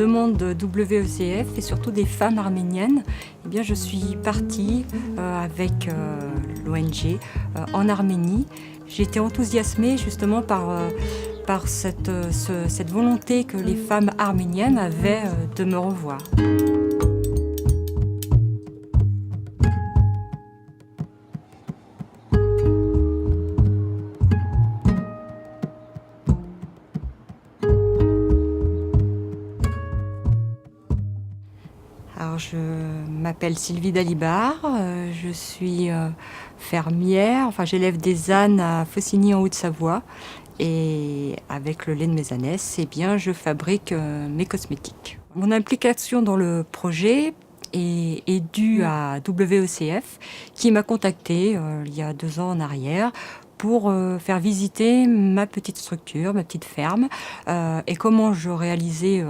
demande de WECF et surtout des femmes arméniennes, eh bien, je suis partie avec l'ONG en Arménie. J'ai été enthousiasmée justement par cette volonté que les femmes arméniennes avaient de me revoir. Alors, je m'appelle Sylvie Dalibar, je suis fermière, enfin j'élève des ânes à Faucigny en Haute-Savoie et avec le lait de mes ânesses, eh bien, je fabrique mes cosmétiques. Mon implication dans le projet est due à WECF qui m'a contactée il y a 2 ans en arrière pour faire visiter ma petite structure, ma petite ferme et comment je réalisais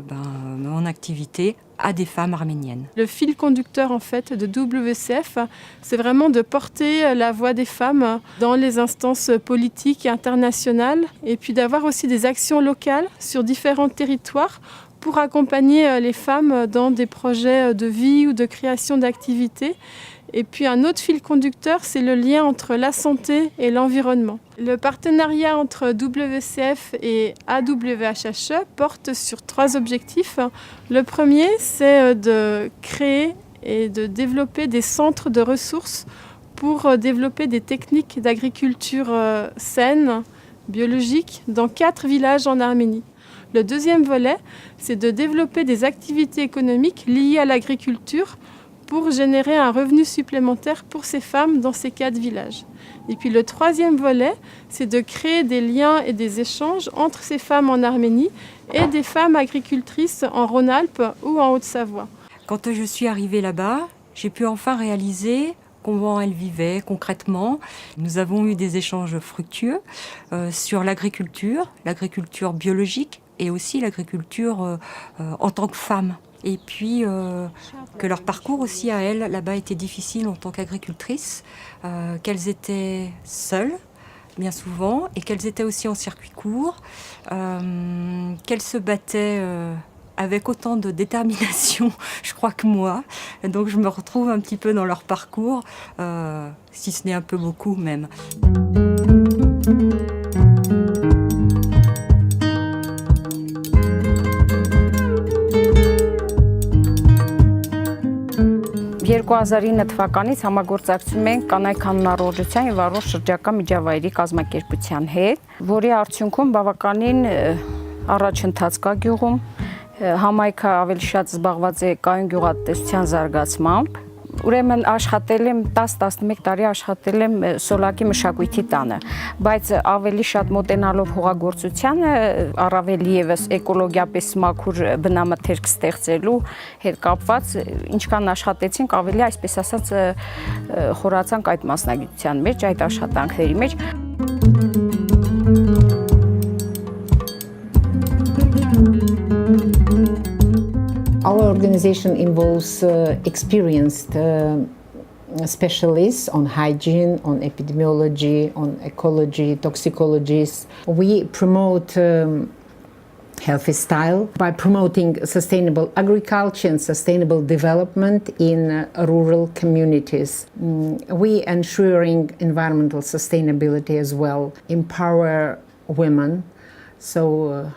mon activité à des femmes arméniennes. Le fil conducteur en fait de WECF, c'est vraiment de porter la voix des femmes dans les instances politiques et internationales et puis d'avoir aussi des actions locales sur différents territoires pour accompagner les femmes dans des projets de vie ou de création d'activités. Et puis un autre fil conducteur, c'est le lien entre la santé et l'environnement. Le partenariat entre WECF et AWHHE porte sur 3 objectifs. Le premier, c'est de créer et de développer des centres de ressources pour développer des techniques d'agriculture saine, biologique, dans 4 villages en Arménie. Le deuxième volet, c'est de développer des activités économiques liées à l'agriculture pour générer un revenu supplémentaire pour ces femmes dans ces 4 villages. Et puis le troisième volet, c'est de créer des liens et des échanges entre ces femmes en Arménie et des femmes agricultrices en Rhône-Alpes ou en Haute-Savoie. Quand je suis arrivée là-bas, j'ai pu enfin réaliser comment elles vivaient concrètement. Nous avons eu des échanges fructueux sur l'agriculture biologique et aussi l'agriculture en tant que femme. Et puis que leur parcours aussi à elles là-bas était difficile en tant qu'agricultrices, qu'elles étaient seules bien souvent et qu'elles étaient aussi en circuit court, qu'elles se battaient avec autant de détermination, je crois, que moi. Donc je me retrouve un petit peu dans leur parcours, si ce n'est un peu beaucoup même. թվականից համագործակցում ենք կանայք անհնարորության եւ առողջ շրջակա միջավայրի կազմակերպության հետ, որի արդյունքում բավականին առաջընթաց կա գյուղում, համայնքը ավելի շատ զբաղված է կայուն գյուղատնտեսության զարգացմամբ։ Ուրեմն աշխատել եմ 10-11 տարի աշխատել եմ Սոլակի մշակույթի տանը, բայց ավելի շատ մոտենալով հողագործությանը, առավել եւս էկոլոգիապես մաքուր բնամթերք ստեղծելու հետ կապված, ինչքան աշխատեցինք, ավելի այսպես ասած խորացանք այդ մասնագիտության մեջ, այդ աշխատանքների մեջ։ Our organization involves experienced specialists on hygiene, on epidemiology, on ecology, toxicologies. We promote healthy style by promoting sustainable agriculture and sustainable development in rural communities. We ensuring environmental sustainability as well, empower women. So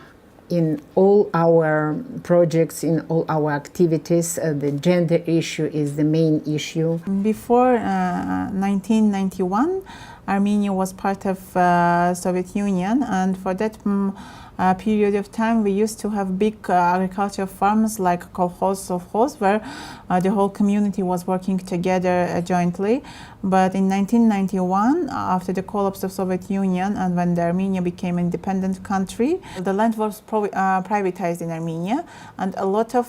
in all our projects, in all our activities, the gender issue is the main issue. Before 1991, Armenia was part of Soviet Union, and for that period of time we used to have big agricultural farms like kolkhoz, sovkhoz, where the whole community was working together jointly. But in 1991, after the collapse of Soviet Union and when the Armenia became an independent country, the land was privatized in Armenia, and a lot of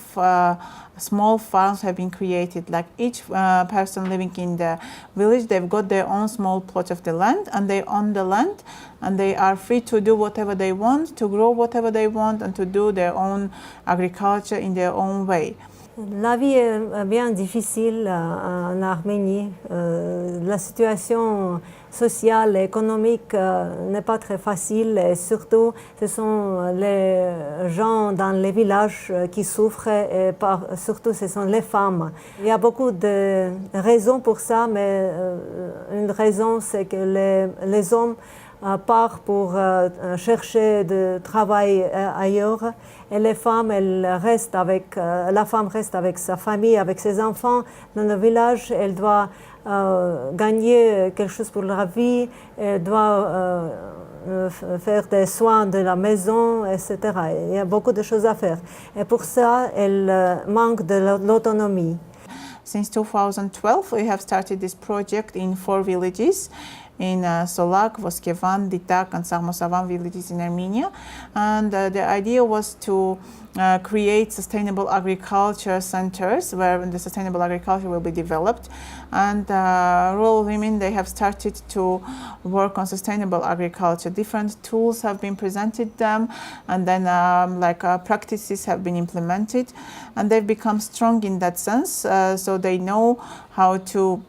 small farms have been created. Like each person living in the village, they've got their own small plot of the land, and they own the land, and they are free to do whatever they want, to grow whatever they want, and to do their own agriculture in their own way. La vie est bien difficile en Arménie. La situation sociale et économique n'est pas très facile et surtout ce sont les gens dans les villages qui souffrent et surtout ce sont les femmes. Il y a beaucoup de raisons pour ça, mais une raison c'est que les hommes partent pour chercher du travail ailleurs et les femmes, la femme reste avec sa famille, avec ses enfants dans le village. Elle doit gagner quelque chose pour la vie, elle doit faire des soins de la maison, etc. Il y a beaucoup de choses à faire. Et pour ça, elle manque de l'autonomie. Since 2012, we have started this project in 4 villages. In Solak, Voskevan, Ditak, and Sarmosavan villages in Armenia. And the idea was to create sustainable agriculture centers where the sustainable agriculture will be developed. And rural women, they have started to work on sustainable agriculture. Different tools have been presented them, and then practices have been implemented. And they've become strong in that sense, so they know how to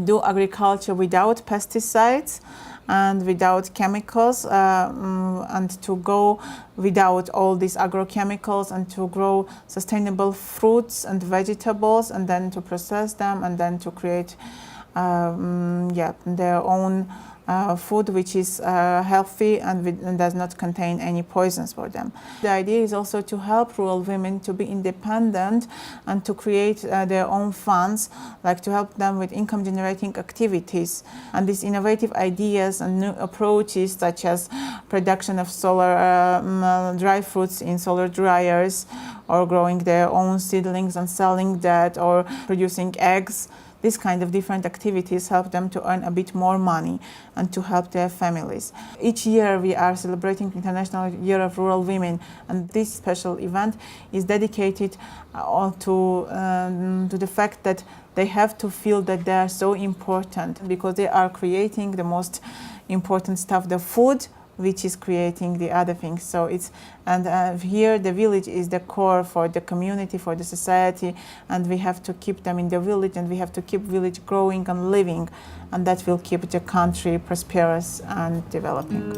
do agriculture without pesticides and without chemicals, and to go without all these agrochemicals, and to grow sustainable fruits and vegetables, and then to process them, and then to create their own food which is healthy and does not contain any poisons for them. The idea is also to help rural women to be independent and to create their own funds, like to help them with income generating activities. And these innovative ideas and new approaches, such as production of solar dry fruits in solar dryers, or growing their own seedlings and selling that, or producing eggs, this kind of different activities help them to earn a bit more money and to help their families. Each year we are celebrating International Year of Rural Women, and this special event is dedicated to the fact that they have to feel that they are so important, because they are creating the most important stuff, the food, which is creating the other things. So here the village is the core for the community, for the society, and we have to keep them in the village, and we have to keep village growing and living, and that will keep the country prosperous and developing.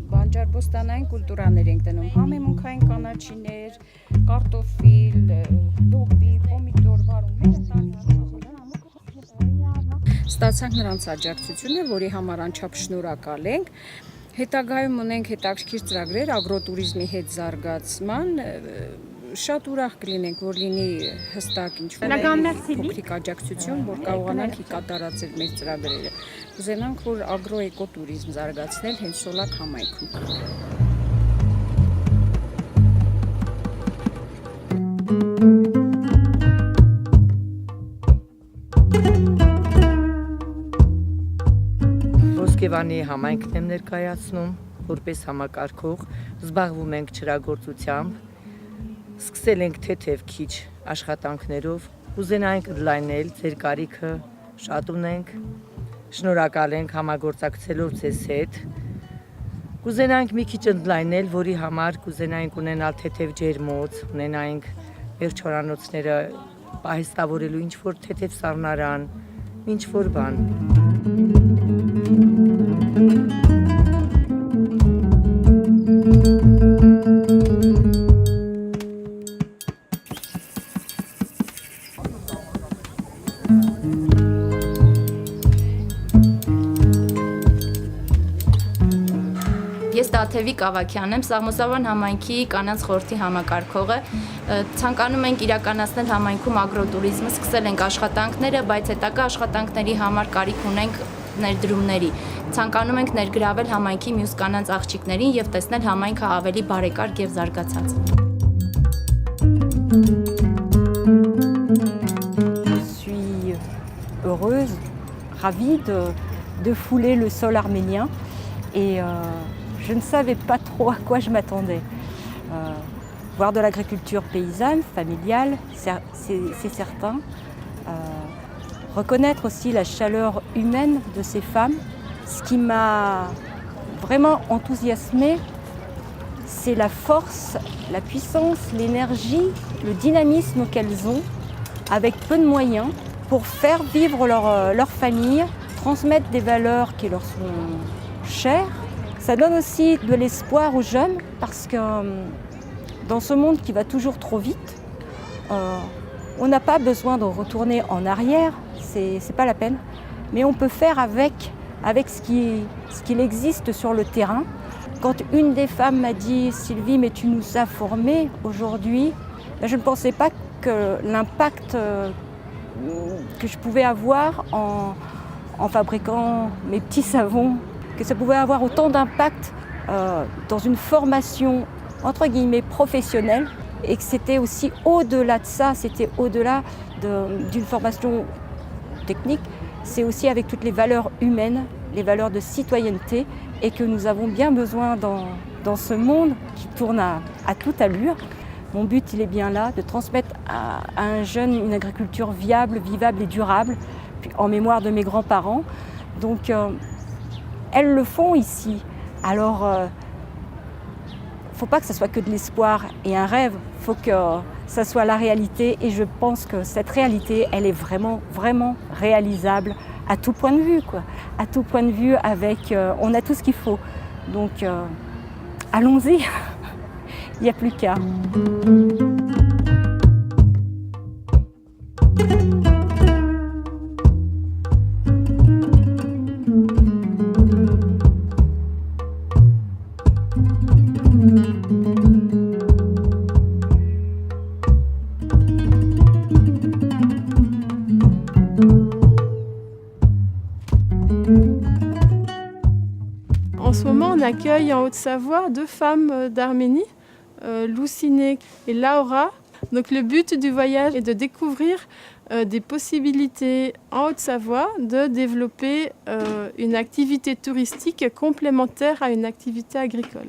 Բանջարբոստանային կուլտուրաներ ենք դնում, համեմունքային կանաչիներ, կարտոֆիլ, լոբի, պոմիդոր, վարունգներ, ստացանք նրանց աջակցությունը, որի համար անչափ շնորհակալ ենք։ Հետագայում ունենք հետաքրքիր ծրագրեր ագրոտուրիզմի հետ զարգացման, շատ ուրախ կլինենք, որ լինի հստակ ինչ-որ փոքրիկ աջակցություն, որ կարողանանք կատարածել մեր ծրագրերը։ Կուզենանք, որ ագրոէկոտուրիզմ զարգացնել հենց Սոլակ համայնքում։ Ոսկեվանի համայնքն եմ ներկայացնում, որպես համակարգող, զբաղվում ենք ջրագործությամբ, սկսել ենք թեթև քիչ աշխատանքներով, կուզենայինք ընդլայնել ձեր կարիքը, շատ ունենք, շնորհակալ ենք համագործակցելով ձեզ հետ, կուզենայինք մի քիչ ընդլայնել, որի համար կուզենայինք ունենալ թեթև ջերմոց, ունենայինք մեր չորանոցները պահեստավորելու ինչ-որ թեթև սառնարան, ինչ-որ բան։ Ես Տաթևիկ Ավագյանն եմ, Սաղմոսավան համայնքի կանանց խորհրդի համակարգողը։ Ցանկանում ենք իրականացնել համայնքում ագրոտուրիզմը, սկսել ենք աշխատանքները, բայց հետագա աշխատանքների համար կարիք ունենք ներդրումների։ Ցանկանում ենք ներգրավել համայնքի մյուս կանանց աղջիկներին եւ տեսնել համայնքը ավելի բարեկարգ եւ զարգացած։ Je suis heureuse, ravie de fouler le sol arménien et je ne savais pas trop à quoi je m'attendais. Voir de l'agriculture paysanne, familiale, c'est certain. Reconnaître aussi la chaleur humaine de ces femmes. Ce qui m'a vraiment enthousiasmée, c'est la force, la puissance, l'énergie, le dynamisme qu'elles ont, avec peu de moyens, pour faire vivre leur famille, transmettre des valeurs qui leur sont chères. Ça donne aussi de l'espoir aux jeunes, parce que dans ce monde qui va toujours trop vite, on n'a pas besoin de retourner en arrière, c'est pas la peine, mais on peut faire avec ce qu'il existe sur le terrain. Quand une des femmes m'a dit « Sylvie, mais tu nous as formés aujourd'hui », je ne pensais pas que l'impact que je pouvais avoir en fabriquant mes petits savons, que ça pouvait avoir autant d'impact dans une formation entre guillemets professionnelle, et que c'était aussi au-delà de ça, c'était au-delà d'une formation technique, c'est aussi avec toutes les valeurs humaines, les valeurs de citoyenneté, et que nous avons bien besoin dans ce monde qui tourne à toute allure. Mon but, il est bien là, de transmettre à un jeune une agriculture viable, vivable et durable, en mémoire de mes grands-parents. Donc, elles le font ici. Alors, faut pas que ce soit que de l'espoir et un rêve, il faut que ça soit la réalité, et je pense que cette réalité, elle est vraiment, vraiment réalisable à tout point de vue, quoi. À tout point de vue, on a tout ce qu'il faut. Donc, allons-y, il n'y a plus qu'à. En ce moment, on accueille en Haute-Savoie 2 femmes d'Arménie, Louciné et Laura. Donc le but du voyage est de découvrir des possibilités en Haute-Savoie de développer une activité touristique complémentaire à une activité agricole.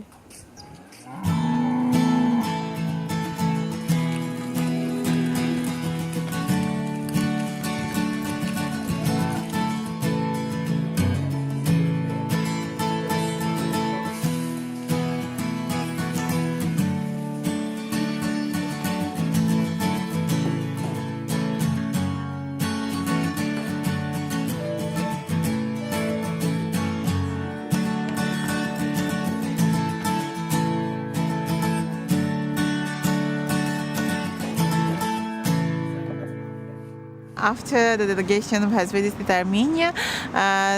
After the delegation has visited Armenia,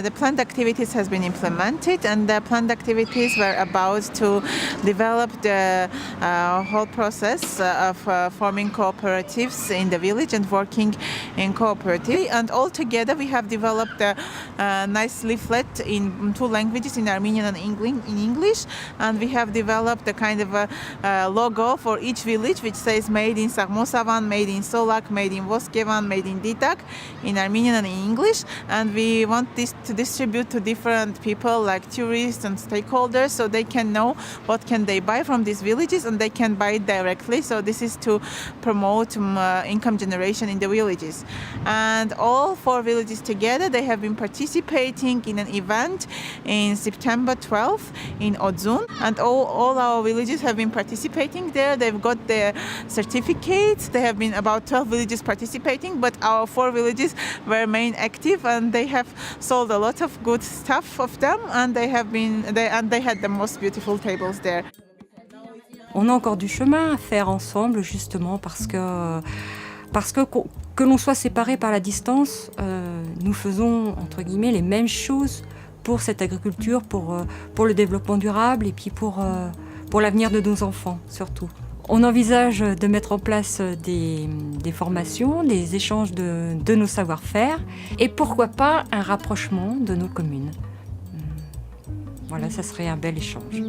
the planned activities has been implemented, and the planned activities were about to develop the whole process of forming cooperatives in the village and working in cooperative. And all together we have developed a nice leaflet in 2 languages, in Armenian and in English, and we have developed a kind of a logo for each village which says made in Saghmosavan, made in Solak, made in Voskevan, made in Ditak, in Armenian and in English, and we want this to distribute to different people like tourists and stakeholders, so they can know what can they buy from these villages, and they can buy it directly. So this is to promote income generation in the villages. And all 4 villages together, they have been participating in an event in September 12th in Odzun, and all our villages have been participating there. They've got their certificates. There have been about 12 villages participating, but our 4 villages were main active, and they have sold a lot of good stuff of them, and they had the most beautiful tables there. On a encore du chemin à faire ensemble, justement, parce que l'on soit séparés par la distance, nous faisons, entre guillemets, les mêmes choses pour cette agriculture, pour le développement durable, et puis pour l'avenir de nos enfants, surtout. On envisage de mettre en place des formations, des échanges de nos savoir-faire, et pourquoi pas un rapprochement de nos communes. Voilà, ça serait un bel échange.